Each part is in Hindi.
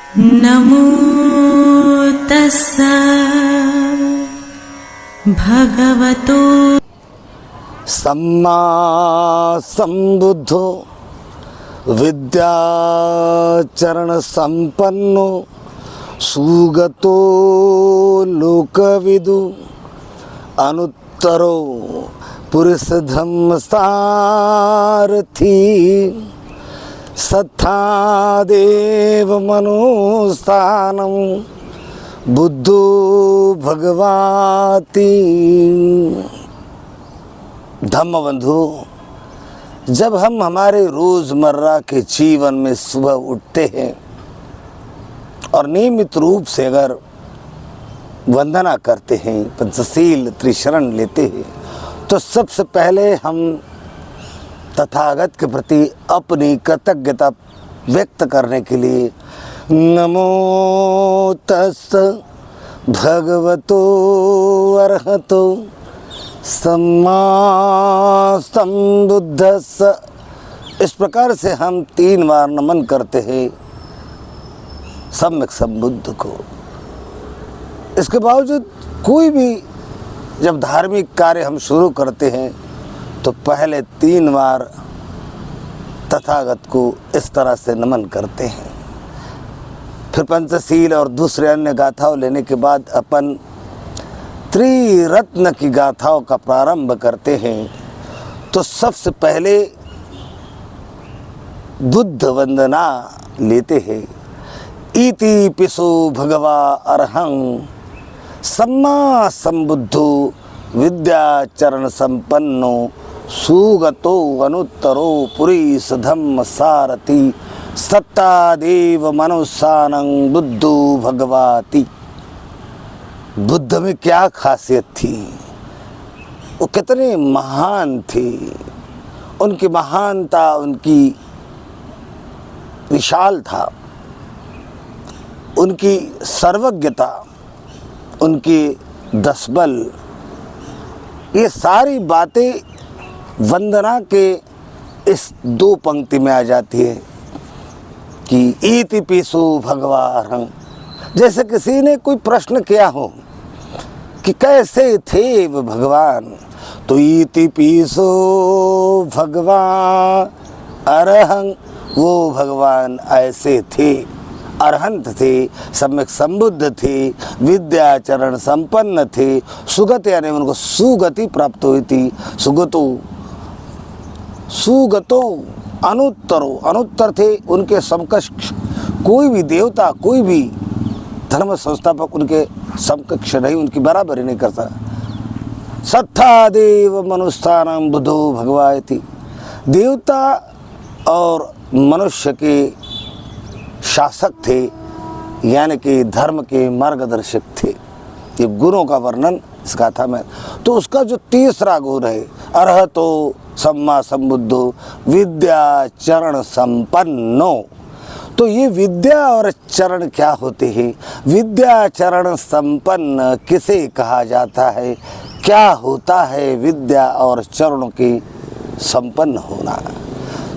नमो तस्सा भगवतो सम्मा संबुद्धो विद्याचरण संपन्नो सुगतो लोकविदु अनुत्तरो पुरुष धम्म सारथी सत्तादेव मनोस्थानं बुद्धो भगवाति। धम्म बंधु, जब हम हमारे रोज़मर्रा के जीवन में सुबह उठते हैं और नियमित रूप से अगर वंदना करते हैं, पंचशील त्रिशरण लेते हैं, तो सबसे पहले हम तथागत के प्रति अपनी कृतज्ञता व्यक्त करने के लिए नमो तस् भगवतो अर्हतो सम्मा संबुद्धस्स, इस प्रकार से हम 3 बार नमन करते हैं सम्यक संबुद्ध को। इसके बावजूद कोई भी जब धार्मिक कार्य हम शुरू करते हैं तो पहले 3 बार तथागत को इस तरह से नमन करते हैं। फिर पंचशील और दूसरे अन्य गाथाओं लेने के बाद अपन त्रिरत्न की गाथाओं का प्रारंभ करते हैं। तो सबसे पहले बुद्ध वंदना लेते हैं। इति पिसो भगवा अरहं सम्मा संबुद्धो विद्याचरण संपन्नो सुगतो अनुत्तरो पुरीश धम्म सारथी सत्तादेव मनुष्यानं बुद्धो भगवाति। बुद्ध में क्या खासियत थी, वो कितने महान थे, उनकी महानता, उनकी विशाल था, उनकी सर्वज्ञता, उनके दसबल, ये सारी बातें वंदना के इस 2 पंक्ति में आ जाती है कि इति पिसो भगवान। जैसे किसी ने कोई प्रश्न किया हो कि कैसे थे वो भगवान, तो इति पिसो भगवान अरहं, वो भगवान ऐसे थे, अरहंत थे, सम्यक संबुद्ध थे, विद्याचरण संपन्न थे, सुगत यानी उनको सुगति प्राप्त हुई थी। सुगतो अनुत्तरो, अनुत्तर थे, उनके समकक्ष कोई भी देवता, कोई भी धर्म संस्थापक उनके समकक्ष नहीं, उनकी बराबरी नहीं कर सकता। सत्तादेव मनुष्यानां बुद्धो भगवाति, देवता और मनुष्य के शासक थे, यानी कि धर्म के मार्गदर्शक थे। ये गुणों का वर्णन इस गाथा में। तो उसका जो तीसरा गुण है अरहतो सम्मा संबुद्धो विद्याचरण संपन्नो, तो ये विद्या और चरण क्या होते हैं? विद्याचरण संपन्न किसे कहा जाता है? क्या होता है विद्या और चरणों के संपन्न होना?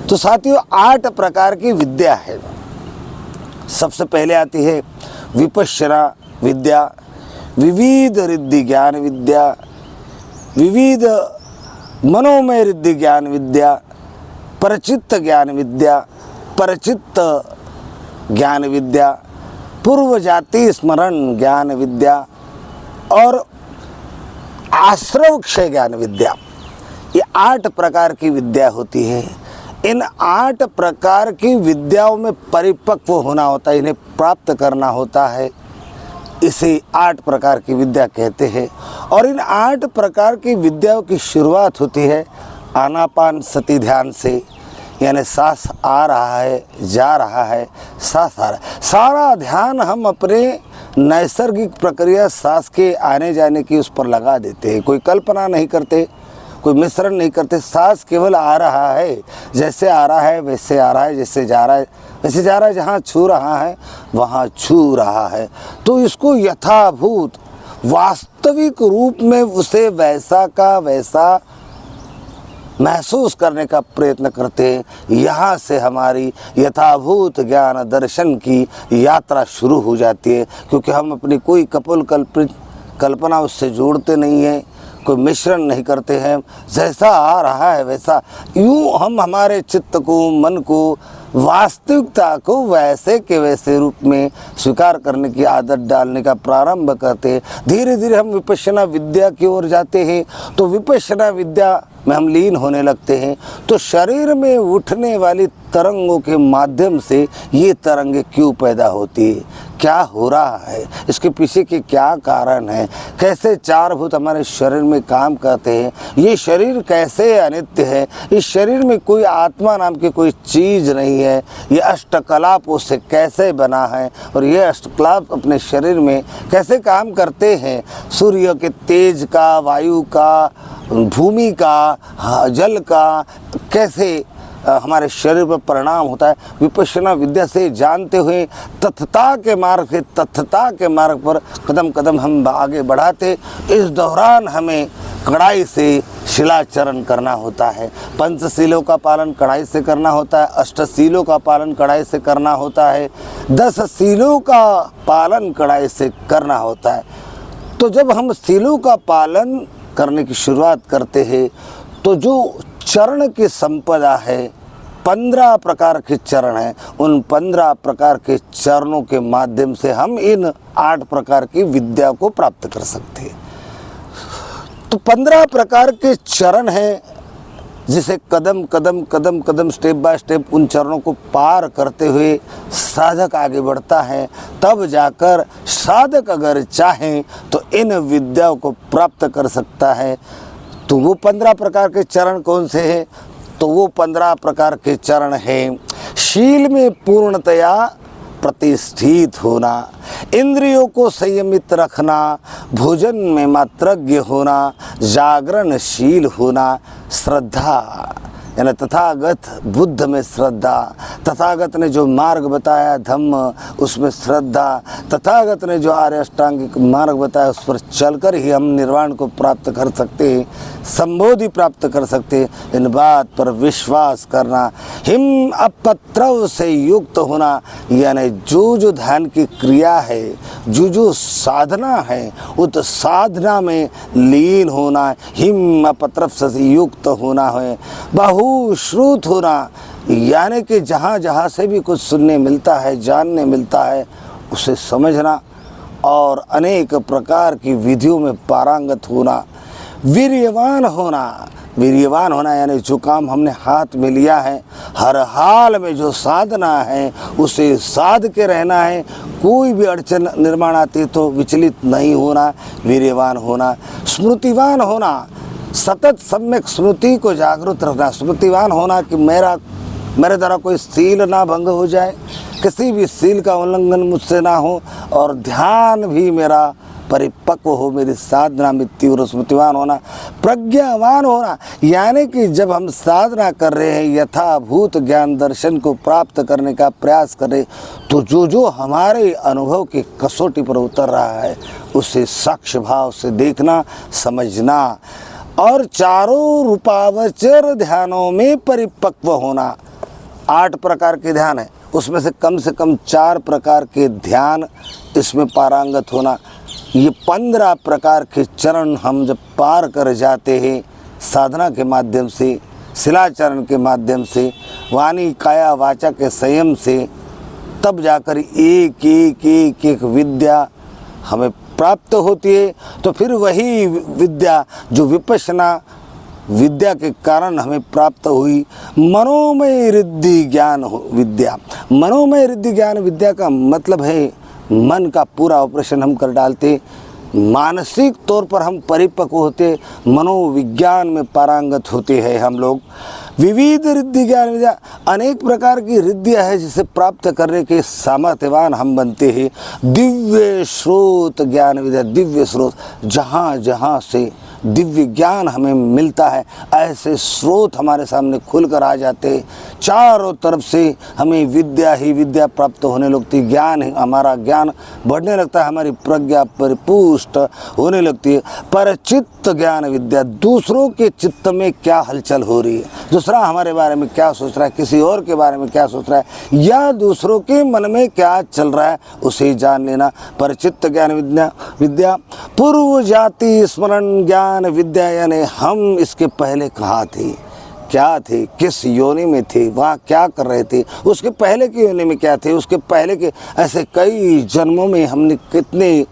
तो साथियों, 8 प्रकार की विद्या है। सबसे पहले आती है विपश्यना विद्या, विविध रिद्धि ज्ञान विद्या, विविध मनोमय रिद्धि ज्ञान विद्या, परचित्त ज्ञान विद्या, परचित्त ज्ञान विद्या, पूर्व जाति स्मरण ज्ञान विद्या और आश्रव क्षय ज्ञान विद्या। ये 8 प्रकार की विद्या होती है। इन 8 प्रकार की विद्याओं में परिपक्व होना होता है, इन्हें प्राप्त करना होता है, इसे 8 प्रकार की विद्या कहते हैं। और इन 8 प्रकार की विद्याओं की शुरुआत होती है आनापान सती ध्यान से, यानी सांस आ रहा है, जा रहा है, सांस आ रहा है। सारा ध्यान हम अपने नैसर्गिक प्रक्रिया सांस के आने जाने की उस पर लगा देते हैं। कोई कल्पना नहीं करते, कोई मिश्रण नहीं करते, सांस केवल आ रहा है, जैसे आ रहा है वैसे आ रहा है, जैसे जा रहा है वैसे जा रहा है, जहाँ छू रहा है वहाँ छू रहा है। तो इसको यथाभूत वास्तविक रूप में उसे वैसा का वैसा महसूस करने का प्रयत्न करते हैं। यहाँ से हमारी यथाभूत ज्ञान दर्शन की यात्रा शुरू हो जाती है, क्योंकि हम अपनी कोई कल्पना उससे जोड़ते नहीं हैं, कोई मिश्रण नहीं करते हैं। जैसा आ रहा है वैसा यूँ हम हमारे चित्त को, मन को, वास्तविकता को वैसे के वैसे रूप में स्वीकार करने की आदत डालने का प्रारंभ करते हैं। धीरे धीरे हम विपश्यना विद्या की ओर जाते हैं, तो विपश्यना विद्या में हम लीन होने लगते हैं। तो शरीर में उठने वाली तरंगों के माध्यम से ये तरंगें क्यों पैदा होती है, क्या हो रहा है, इसके पीछे के क्या कारण है, कैसे चार भूत हमारे शरीर में काम करते हैं, ये शरीर कैसे अनित्य है, इस शरीर में कोई आत्मा नाम की कोई चीज़ नहीं है, ये अष्टकलापों से कैसे बना है और ये अष्टकलाप अपने शरीर में कैसे काम करते हैं, सूर्य के तेज का, वायु का, भूमि का, जल का कैसे हमारे शरीर पर परिणाम होता है। विपश्यना विद्या से जानते हुए तथता के मार्ग पर कदम कदम हम आगे बढ़ाते। इस दौरान हमें कड़ाई से शिलाचरण करना होता है, पंचशीलों का पालन कड़ाई से करना होता है, अष्टशीलों का पालन कड़ाई से करना होता है, 10 शीलों का पालन कड़ाई से करना होता है। तो जब हम शीलों का पालन करने की शुरुआत करते हैं तो जो चरण की संपदा है, 15 प्रकार के चरण हैं, उन 15 प्रकार के चरणों के माध्यम से हम इन 8 प्रकार की विद्या को प्राप्त कर सकते हैं। तो 15 प्रकार के चरण हैं, जिसे कदम कदम स्टेप बाय स्टेप उन चरणों को पार करते हुए साधक आगे बढ़ता है। तब जाकर साधक अगर चाहे तो इन विद्याओं को प्राप्त कर सकता है। तो वो 15 प्रकार के चरण कौन से हैं? तो वो 15 प्रकार के चरण हैं: शील में पूर्णतया प्रतिष्ठित होना, इंद्रियों को संयमित रखना, भोजन में मात्रज्ञ होना, जागरणशील होना, श्रद्धा यानी तथागत बुद्ध में श्रद्धा, तथागत ने जो मार्ग बताया धम्म उसमें श्रद्धा, तथागत ने जो आर्य अष्टांगिक मार्ग बताया उस पर चलकर ही हम निर्वाण को प्राप्त कर सकते हैं, संबोधि प्राप्त कर सकते हैं। इन बात पर विश्वास करना, हिम अपत्रव से युक्त होना, यानी जो ध्यान की क्रिया है, जो साधना है उस साधना में लीन होना, हिम अपत्रव से युक्त होना है। बहुश्रुत होना, यानी कि जहाँ से भी कुछ सुनने मिलता है, जानने मिलता है, उसे समझना और अनेक प्रकार की विधियों में पारंगत होना। वीर्यवान होना यानी जो काम हमने हाथ में लिया है, हर हाल में जो साधना है उसे साध के रहना है। कोई भी अड़चन निर्माण आती तो विचलित नहीं होना, वीर्यवान होना। स्मृतिवान होना, सतत सम्यक स्मृति को जागृत रखना। स्मृतिवान होना कि मेरे द्वारा कोई सील ना भंग हो जाए, किसी भी सील का उल्लंघन मुझसे ना हो, और ध्यान भी मेरा परिपक्व हो, मेरी साधना में तीव्र। स्मृतिवान होना। प्रज्ञावान होना, यानी कि जब हम साधना कर रहे हैं, यथाभूत ज्ञान दर्शन को प्राप्त करने का प्रयास कर रहे, तो जो हमारे अनुभव की कसौटी पर उतर रहा है उसे साक्ष्य भाव से देखना, समझना। और चारों रूपावचर ध्यानों में परिपक्व होना। 8 प्रकार के ध्यान है, उसमें से कम 4 प्रकार के ध्यान इसमें पारंगत होना। ये 15 प्रकार के चरण हम जब पार कर जाते हैं साधना के माध्यम से, शिलाचरण के माध्यम से, वाणी काया वाचा के संयम से, तब जाकर एक विद्या हमें प्राप्त होती है। तो फिर वही विद्या जो विपश्यना विद्या के कारण हमें प्राप्त हुई, मनोमय रिद्धि ज्ञान विद्या। मनोमय रिद्धि ज्ञान विद्या का मतलब है मन का पूरा ऑपरेशन हम कर डालते, मानसिक तौर पर हम परिपक्व होते, मनोविज्ञान में पारंगत होते हैं हम लोग। विविध रिद्धि ज्ञान विद्या, अनेक प्रकार की रिद्धियाँ है जिसे प्राप्त करने के सामर्थ्यवान हम बनते हैं। दिव्य स्रोत ज्ञान विद्या, दिव्य स्रोत, जहाँ से दिव्य ज्ञान हमें मिलता है, ऐसे स्रोत हमारे सामने खुलकर आ जाते, चारों तरफ से हमें विद्या ही विद्या प्राप्त होने लगती, ज्ञान हमारा ज्ञान बढ़ने लगता है, हमारी प्रज्ञा परिपुष्ट होने लगती है। पर चित्त ज्ञान विद्या, दूसरों के चित्त में क्या हलचल हो रही है, दूसरा हमारे बारे में क्या सोच रहा है, किसी और के बारे में क्या सोच रहा है, या दूसरों के मन में क्या चल रहा है, उसे जान लेना। पर चित्त ज्ञान विद्या पूर्व जाति स्मरण ज्ञान विद्या, यानी हम इसके पहले कहाँ थे, क्या थे, किस योनि में थे, वहाँ क्या कर रहे थे, उसके पहले की योनि में क्या थे, उसके पहले के ऐसे कई जन्मों में हमने कितने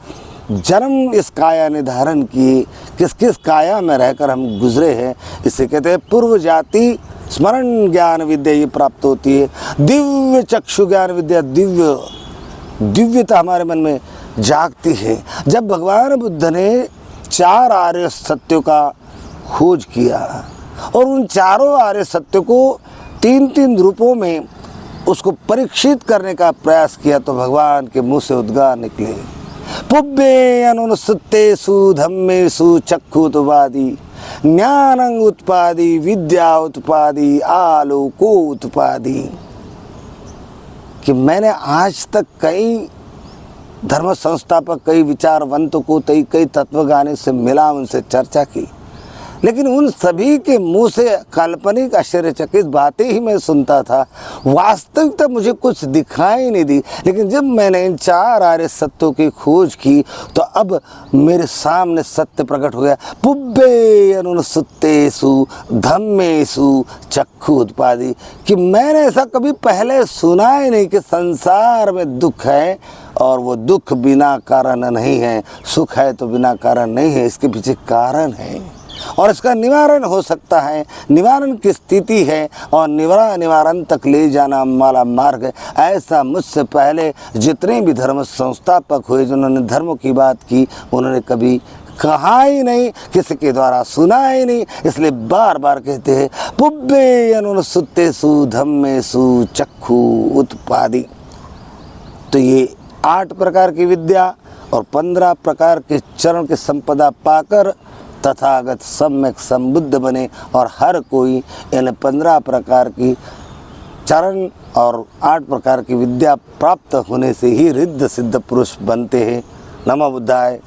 जन्म इस काया ने धारण किए, किस किस काया में रहकर हम गुजरे हैं, इसे कहते हैं पूर्व जाति स्मरण ज्ञान विद्या, ये प्राप्त होती है। दिव्य चक्षु ज्ञान विद्या, दिव्यता हमारे मन में जागती है। जब भगवान बुद्ध ने 4 आर्य सत्यों का खोज किया और उन चारों आर्य सत्यों को 3-3 रूपों में उसको परीक्षित करने का प्रयास किया, तो भगवान के मुंह से उद्गार निकले, पुब्बे अनुसुत्तेषु धम्मेषु चक्षुत्पादि ज्ञानं उत्पादि विद्या उत्पादि आलोको उत्पादि। कि मैंने आज तक कई धर्म संस्थापक, कई विचारवंतों को, कई तत्वज्ञानी से मिला, उनसे चर्चा की, लेकिन उन सभी के मुंह से काल्पनिक आश्चर्यचकित बातें ही मैं सुनता था, वास्तविकता मुझे कुछ दिखाई नहीं दी। लेकिन जब मैंने इन 4 आर्य सत्यों की खोज की तो अब मेरे सामने सत्य प्रकट हो गया, पुब्बे अनुसुत्तेषु धम्मेषु चक्षु उत्पादि। कि मैंने ऐसा कभी पहले सुना ही नहीं कि संसार में दुख है और वो दुख बिना कारण नहीं है, सुख है तो बिना कारण नहीं है, इसके पीछे कारण है और इसका निवारण हो सकता है, निवारण की स्थिति है और निवारण तक ले जाना वाला मार्ग है। ऐसा मुझसे पहले जितने भी धर्म संस्थापक हुए, जिन्होंने धर्म की बात की, उन्होंने कभी कहा ही नहीं, किसी के द्वारा सुना ही नहीं। इसलिए बार बार कहते हैं पुब्बे अनुसुत्तेषु धम्मेषु चक्षु उत्पादि। तो ये 8 प्रकार की विद्या और 15 प्रकार के चरण की संपदा पाकर तथागत सम्यक संबुद्ध बने और हर कोई इन 15 प्रकार की चरण और 8 प्रकार की विद्या प्राप्त होने से ही रिद्ध सिद्ध पुरुष बनते हैं। नमो बुद्धाय।